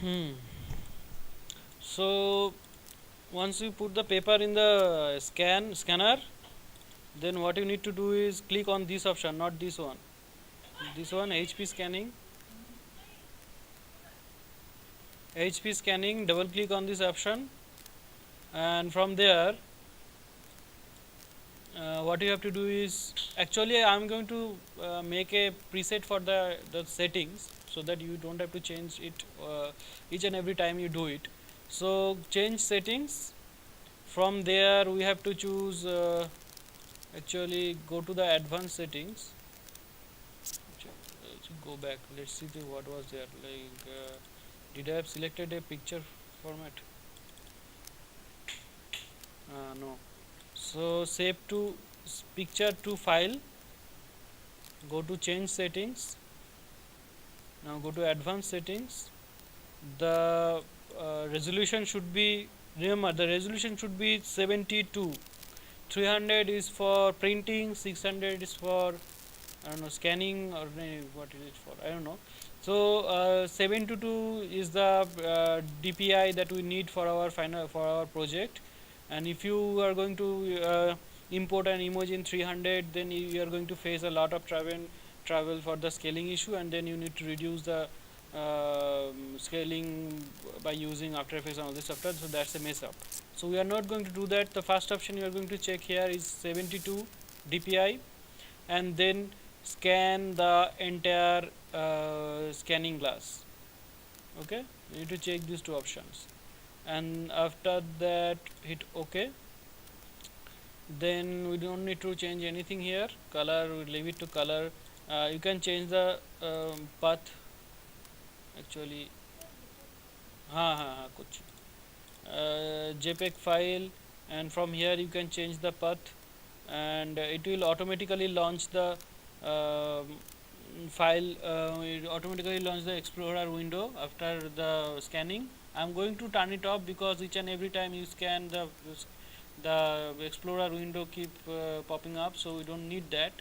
Hmm. So once you put the paper in the scanner, then what you need to do is click on this option, not this one. This one, HP scanning. HP scanning. Double click on this option, and from there, what you have to do is, actually I'm going to make a preset for the settings so that you don't have to change it each and every time you do it. So change settings. From there we have to choose actually go to the advanced settings. Let's go back, let's see what was there, like did I have selected a picture format? No. So save to picture to file, go to change settings. Now go to advanced settings. The resolution should be, remember the resolution should be 72. 300 is for printing, 600 is for, I don't know, scanning, or what is it for, I don't know. So 722 is the DPI that we need for our project. And if you are going to import an image in 300, then you are going to face a lot of travel for the scaling issue, and then you need to reduce the scaling by using After Effects and all this software. So that's a mess up. So we are not going to do that. The first option you are going to check here is 72 DPI, and then scan the entire scanning glass. Okay, you need to check these two options, and after that hit OK. Then we don't need to change anything here. Color, we leave it to color. You can change the path actually. कुछ JPEG file, and from here you can change the path, and it will automatically launch the file. It automatically launch the Explorer window after the scanning. I'm going to turn it off because each and every time you scan, the Explorer window keep popping up, so we don't need that.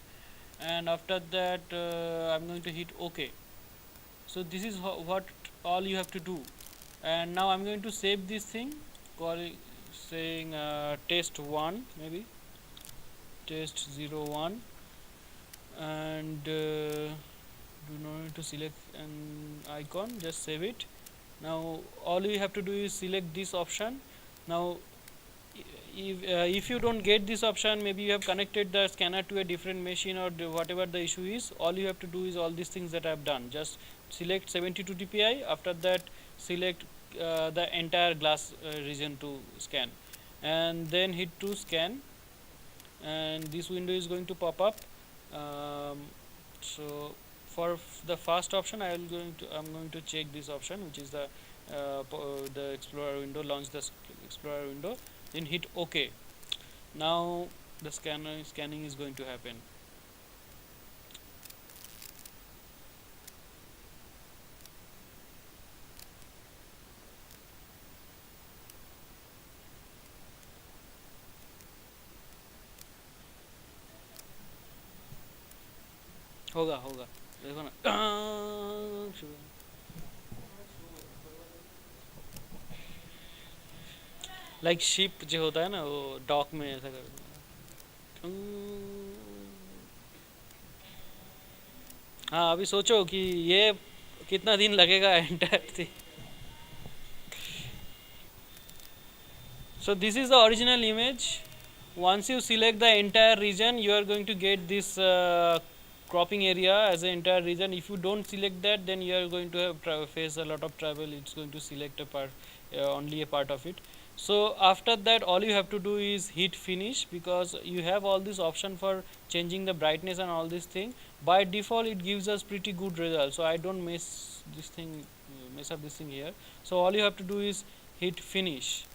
And after that I'm going to hit OK. So this is what all you have to do. And now I'm going to save this thing, saying test 1, maybe test 01, and do not need to select an icon, just save it. Now all you have to do is select this option. Now if you don't get this option, maybe you have connected the scanner to a different machine, or whatever the issue is, all you have to do is all these things that I have done. Just select 72 dpi, after that select the entire glass region to scan, and then hit to scan, and this window is going to pop up. So for the first option I'm going to check this option, which is the Explorer window, launch the Explorer window, then hit OK. Now the scanning is going to happen. होगा होगा देखो ना like ship जो होता है ना, वो dock में ऐसा कर। हाँ अभी सोचो कि ये कितना दिन लगेगा एंटायर थी। So this is the original image. Once you select the entire region, you are going to get this cropping area as an entire region. If you don't select that, then you are going to have face a lot of trouble. It's going to select a part, only a part of it. So after that, all you have to do is hit finish, because you have all this option for changing the brightness and all this thing. By default it gives us pretty good result, so I don't mess up this thing here. So all you have to do is hit finish,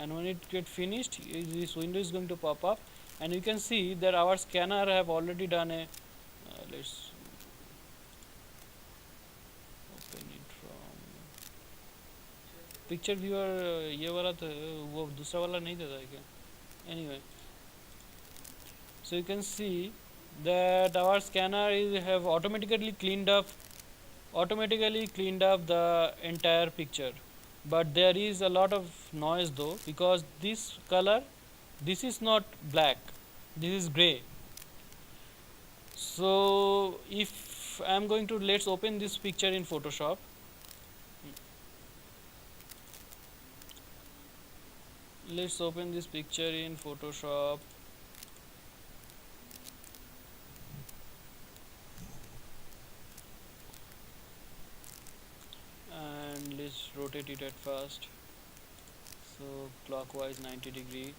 and when it get finished, this window is going to pop up, and you can see that our scanner have already done a let's open it from picture viewer. ये वाला तो वो दूसरा वाला नहीं देता है क्या? Anyway, so you can see that our scanner have automatically cleaned up automatically cleaned up the entire picture, but there is a lot of noise though, because this color, this is not black, this is gray. So if I am going to, let's open this picture in Photoshop. Let's open this picture in Photoshop. And let's rotate it at first, so clockwise 90 degree.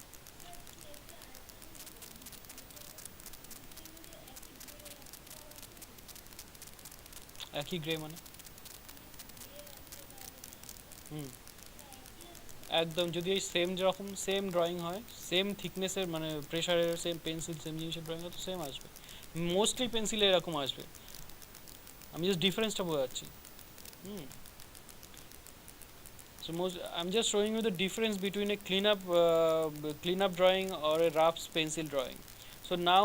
একই grey মানে একদম যদি এই same যেরকম same drawing হয়, same থিকনেসের মানে প্রেশারের same pencil same জিনিসের ড্রয়িং হয় তো সেম আসবে, মোস্টলি পেন্সিলে এরকম আসবে। আমি জাস্ট ডিফারেন্সটা বোঝাচ্ছি। So I'm just showing you the difference between a cleanup drawing or a rough pencil drawing. So now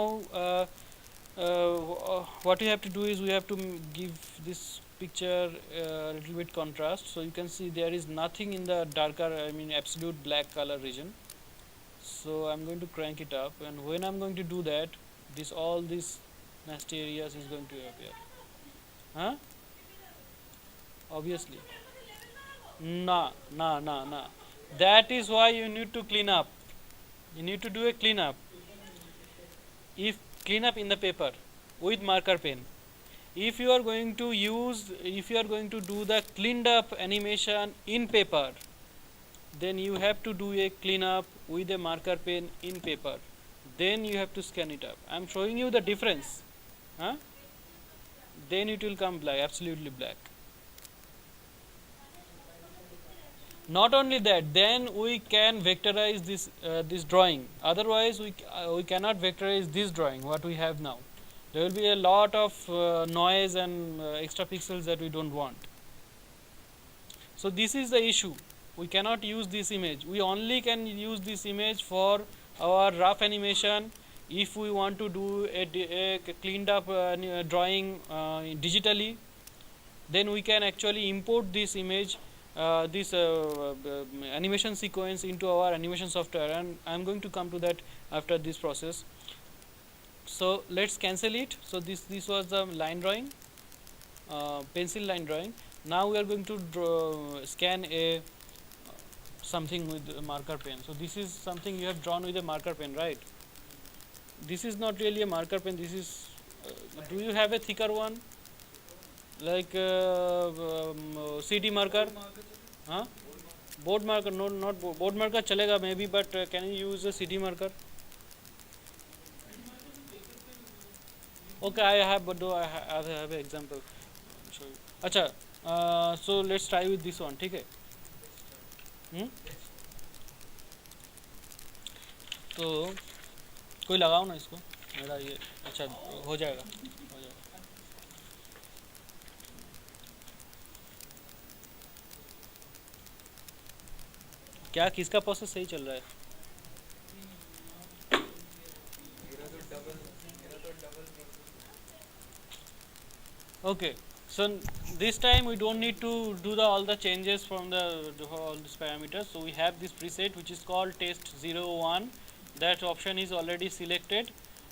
what we have to do is we have to give this picture a little bit contrast. So you can see there is nothing in the darker, I mean absolute black color region. So I'm going to crank it up, and when I'm going to do that, all these nasty areas is going to appear. Huh? Obviously. Nah, nah, nah, nah. That is why you need to clean up. You need to do a cleanup. If clean up in the paper with marker pen. If you are going to do the cleaned up animation in paper, then you have to do a cleanup with a marker pen in paper. Then you have to scan it up. I am showing you the difference. Huh? Then it will come black, absolutely black. Not only that, then we can vectorize this drawing. Otherwise we cannot vectorize this drawing what we have now. There will be a lot of noise and extra pixels that we don't want. So this is the issue. We cannot use this image. We only can use this image for our rough animation. If we want to do a cleaned up drawing digitally, then we can actually import this image, this animation sequence into our animation software, and I am going to come to that after this process. So let's cancel it. So this was the line drawing, pencil line drawing. Now we are going to scan a something with a marker pen. So this is something you have drawn with a marker pen, right? This is not really a marker pen. This is do you have a thicker one, like CD marker? Huh? Board marker? No, not board marker chalega maybe, but can you use a CD marker? Okay, I have, but I have an example. I'll show you. Acha, so let's try with this one, ठीक है? तो कोई लगाओ ना इसको, मेरा ये अच्छा हो जाएगा, हो जाएगा। क्या किसका प्रोसेस सही चल रहा है? Okay, so this time we don't need to do all the changes from all these parameters. So we have this preset which is called test01. That option is already selected.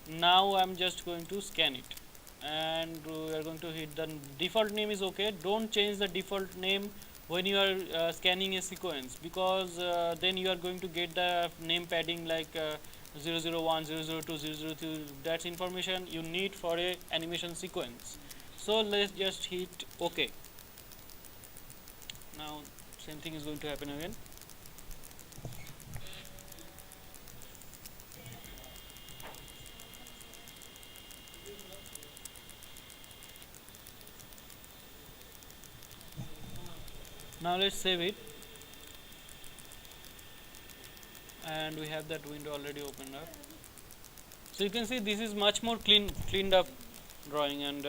Now I'm just going to scan it, and we are going to hit the default name is okay. Don't change the default name when you are scanning a sequence, because then you are going to get the name padding like 001, 002, 003. That's information you need for a animation sequence. So let's just hit OK. Now same thing is going to happen again. Now let's save it, and we have that window already opened up. So you can see this is much more cleaned up drawing, and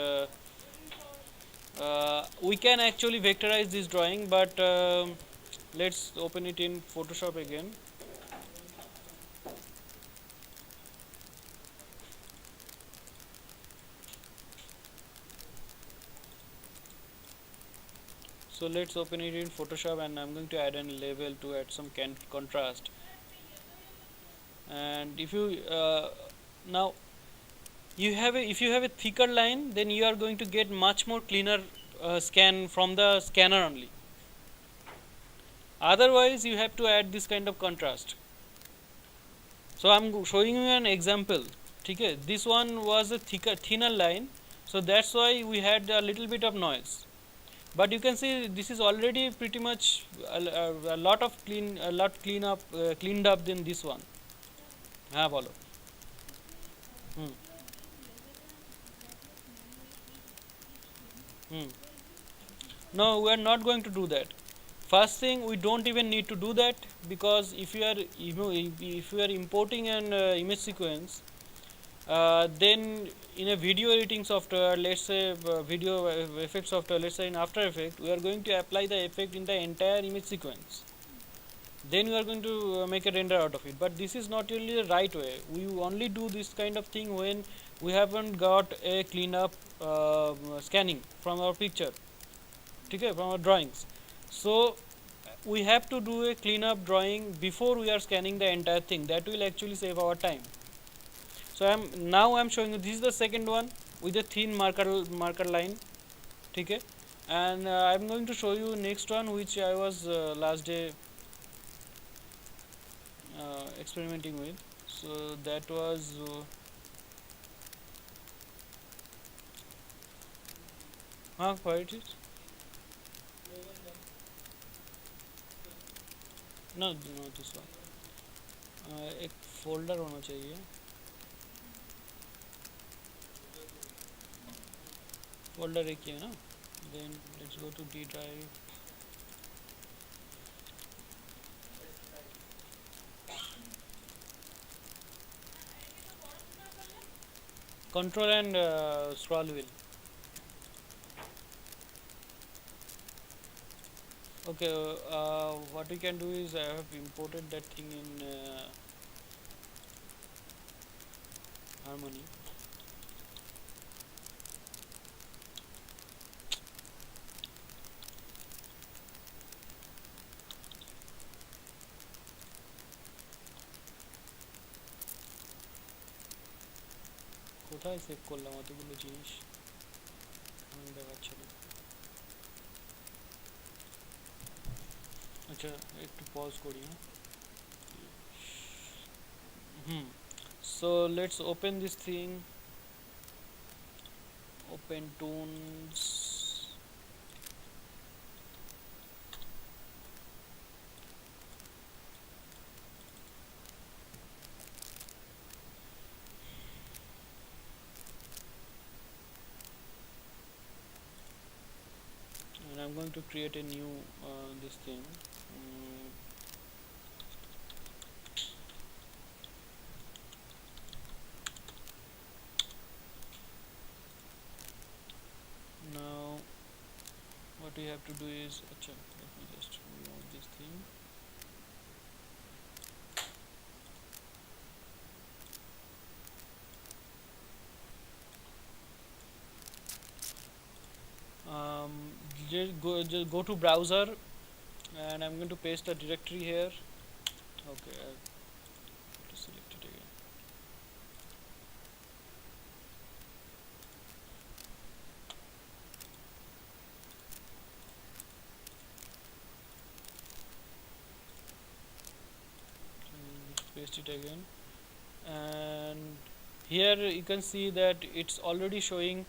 we can actually vectorize this drawing, but let's open it in Photoshop again. So let's open it in Photoshop, and I'm going to add a label to add some contrast. And if you now you have if you have a thicker line, then you are going to get much more cleaner scan from the scanner only. Otherwise you have to add this kind of contrast. So I'm showing you an example. Okay, this one was a thinner line, so that's why we had a little bit of noise. But you can see this is already pretty much a lot of cleaned up than this one. हाँ बोलो. Hmm. Hmm. No, we are not going to do that. First thing, we don't even need to do that, because if you are importing an image sequence, then in a video editing software, let's say video effect software, let's say in After Effects, we are going to apply the effect in the entire image sequence. Then we are going to make a render out of it. But this is not really the right way. We only do this kind of thing when we haven't got a cleanup scanning from our picture, okay, from our drawings. So we have to do a cleanup drawing before we are scanning the entire thing. That will actually save our time. So I'm showing you, this is the second one with a thin marker line, okay, and I'm going to show you next one, which I was last day experimenting with. So that was where it is? No, no, this one. एक folder होना चाहिए. Folder एक ही है ना. Then let's go to D drive. Control and scroll wheel. Okay, what we can do is I have imported that thing in Harmony. কোথায় save করলাম অতগুলো জিনিস আমি দেখাচ্ছি না. আচ্ছা একটু পজ করি. So let's open this thing, OpenToonz. And I'm going to create a new this thing. Now what we have to do is, let me just remove this thing. Just go to browser, and I'm going to paste a directory here. Okay, I have to select it again. Paste it again, and here you can see that it's already showing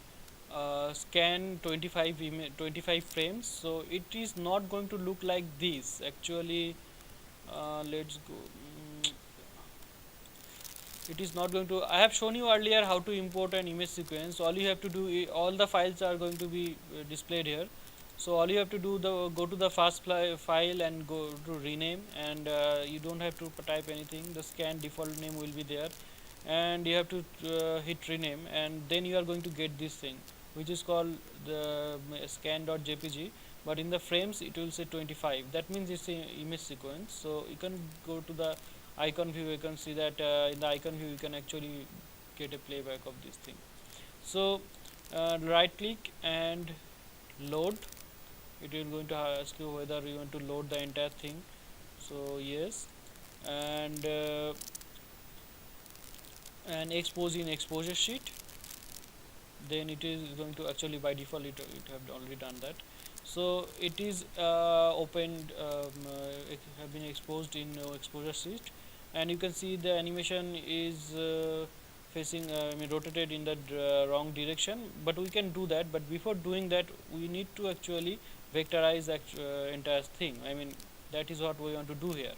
scan 25 frames. So it is not going to look like this actually. Let's go. It is not going to. I have shown you earlier how to import an image sequence. All you have to do is, all the files are going to be displayed here. So all you have to do, go to the first file and go to rename, and you don't have to type anything. The scan default name will be there, and you have to hit rename, and then you are going to get this thing, which is called the scan.jpg. But in the frames it will say 25. That means it's an image sequence. So you can go to the icon view. You can see that in the icon view you can actually get a playback of this thing. So right click and load. it will going to ask you whether you want to load the entire thing. So yes, and expose in exposure sheet, then it is going to actually by default it have already done that. So it is opened, it have been exposed in exposure sheet, and you can see the animation is facing I mean rotated in the wrong direction, but we can do that. But before doing that, we need to actually vectorize entire thing. I mean, that is what we want to do here.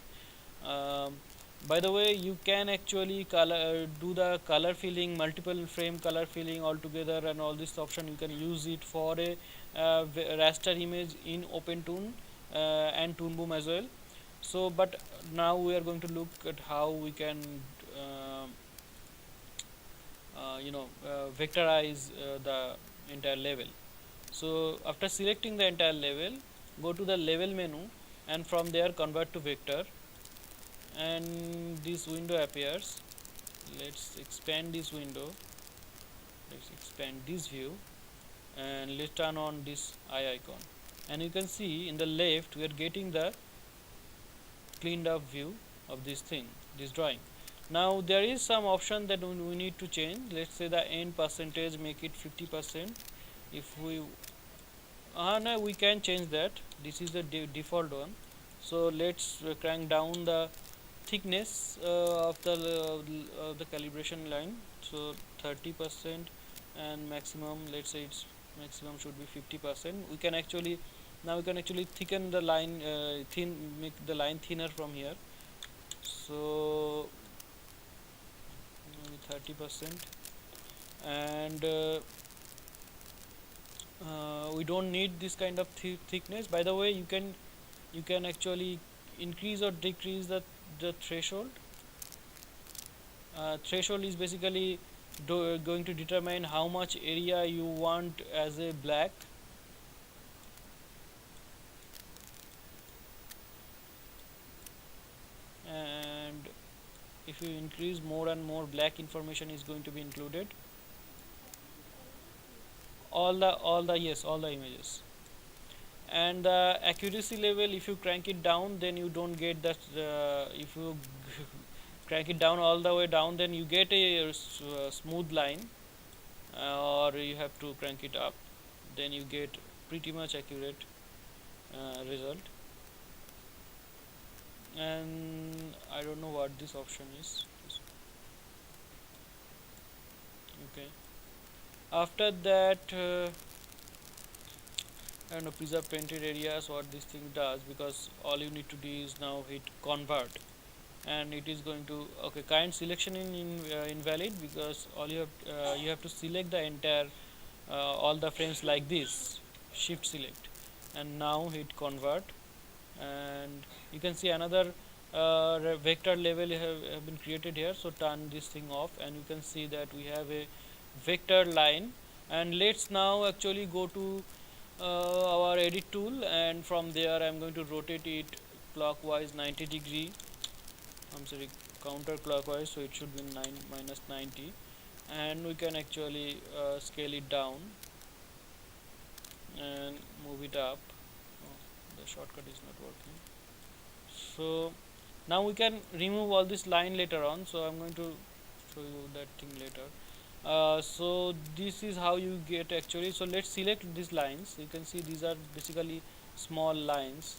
um, by the way, you can actually do the color filling, multiple frame color filling all together, and all this option you can use it for a raster image in OpenToonz and Toon Boom as well. So but now we are going to look at how we can uh, vectorize the entire level. So after selecting the entire level, go to the level menu, and from there convert to vector, and this window appears. Let's expand this window, let's expand this view, and let's turn on this eye icon, and you can see in the left we are getting the cleaned up view of this thing, this drawing. Now there is some option that we need to change. Let's say the end percentage, make it 50%. If we no, we can change that. This is the default one. So let's crank down the thickness of the calibration line. So 30%, and maximum, let's say it's maximum should be 50%. We can actually now we can actually thicken the line, make the line thinner from here. So 30%, and we don't need this kind of thickness. By the way, you can actually increase or decrease the threshold. Threshold is basically going to determine how much area you want as a black. And if you increase, more and more black information is going to be included. All the yes, all the images. And the accuracy level, if you crank it down, then you don't get that. If you crank it down all the way down, then you get a smooth line, or you have to crank it up, then you get pretty much accurate result. And I don't know what this option is. Okay, after that I don't know, preserve painted areas, what this thing does, because all you need to do is now hit convert, and it is going to, okay, current selection invalid, because all you have to select the entire all the frames like this, shift select, and now hit convert, and you can see another vector level have been created here. So turn this thing off, and you can see that we have a vector line. And let's now actually go to our edit tool, and from there I'm going to rotate it clockwise 90 degree, I'm sorry, counterclockwise, so it should be minus 90, and we can actually scale it down and move it up. The shortcut is not working. So now we can remove all this line later on, so I'm going to show you that thing later. So this is how you get actually. So let's select these lines. You can see these are basically small lines,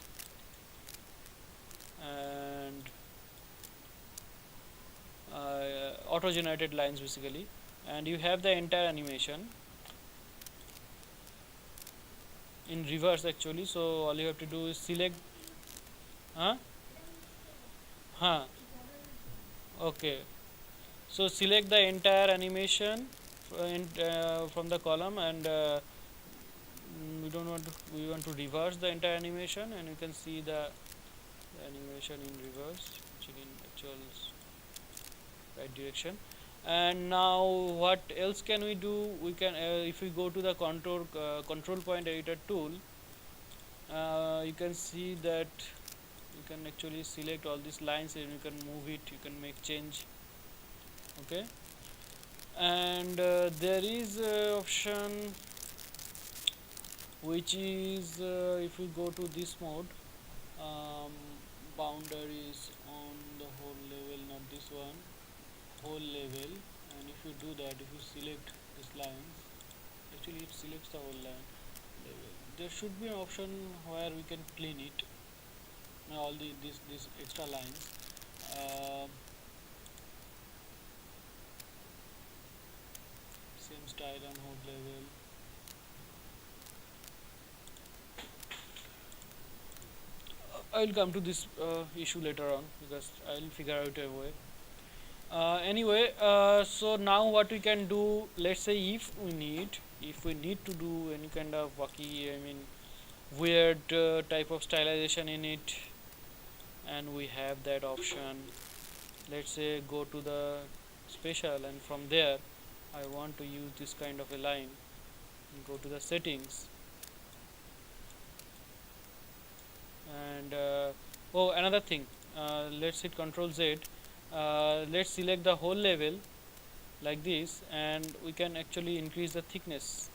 and auto generated lines basically, and you have the entire animation in reverse actually. So all you have to do is select huh okay, so select the entire animation from the column, and we want to reverse the entire animation, and you can see the animation in reverse, actually in actual right direction. And now what else can we do? We can if we go to the control point editor tool, you can see that you can actually select all these lines, and you can move it, you can make change. Okay, and there is option which is if we go to this mode, um, boundaries on the whole level, not this one, whole level. And if you do that, if you select this lines, actually it selects the whole line level. There should be an option where we can clean it, all these extra lines. uh, Same style on whole level. I'll come to this issue later on because I'll figure out a way. Anyway, so now what we can do, let's say if we need to do any kind of wacky, I mean weird type of stylization in it, and we have that option. Let's say go to the special, and from there I want to use this kind of a line. Go to the settings, and oh, another thing, let's hit Ctrl Z. Let's select the whole level like this, and we can actually increase the thickness,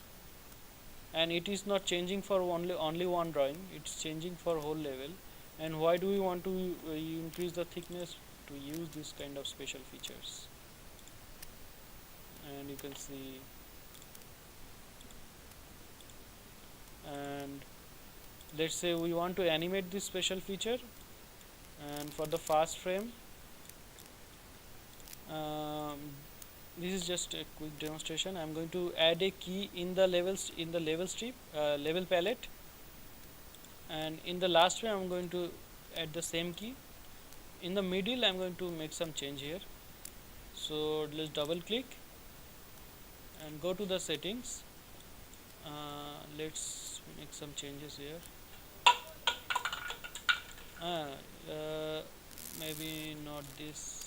and it is not changing for only one drawing, it's changing for whole level. And why do we want to increase the thickness? To use this kind of special features. And you can see, and let's say we want to animate this special feature, and for the fast frame, um, this is just a quick demonstration. I'm going to add a key in the levels, in the level strip, level palette, and in the last frame I'm going to add the same key. In the middle I'm going to make some change here, so let's double click and go to the settings. Let's make some changes here. Maybe not this.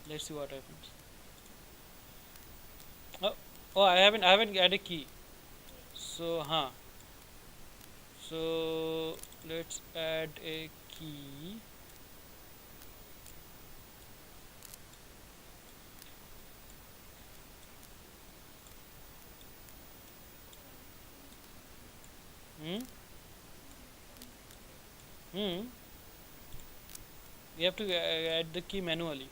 Let's see what happens. Oh, I haven't added a key. So so let's add a key. Hmm? Hmm? You have to add the key manually.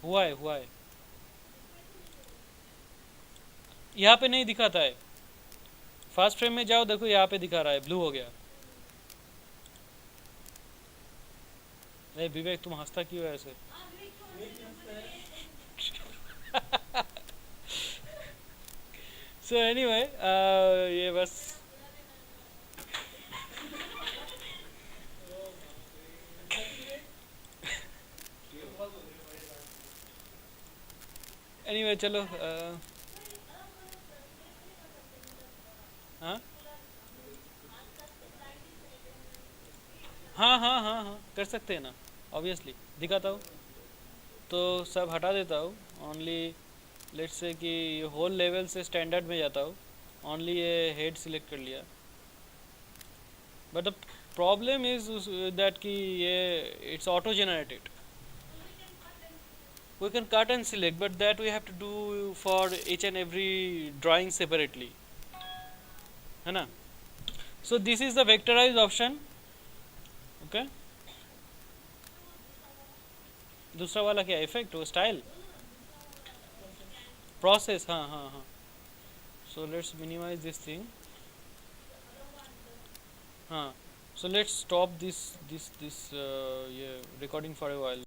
Why? यहाँ पे नहीं दिखाता है. Fast frame में जाओ, देखो यहाँ पे दिखा रहा है, ब्लू हो गया. अरे विवेक, तुम हंसता क्यों है ऐसे? So anyway, ये बस anyway चलो. हाँ हाँ कर सकते हैं ना, ऑब्वियसली दिखाता हूँ. तो सब हटा देता हूँ, ओनली लेट्स से कि होल लेवल से स्टैंडर्ड में जाता हूँ, ओनली ये हेड सिलेक्ट कर लिया. But the problem is that कि ये it's auto generated. We can cut and select, but that we have to do for each and every drawing separately, है ना. So this is the vectorize option. Okay, दूसरा वाला क्या effect, वो style process. हाँ. So let's minimize this thing. हाँ, so let's stop this recording for a while.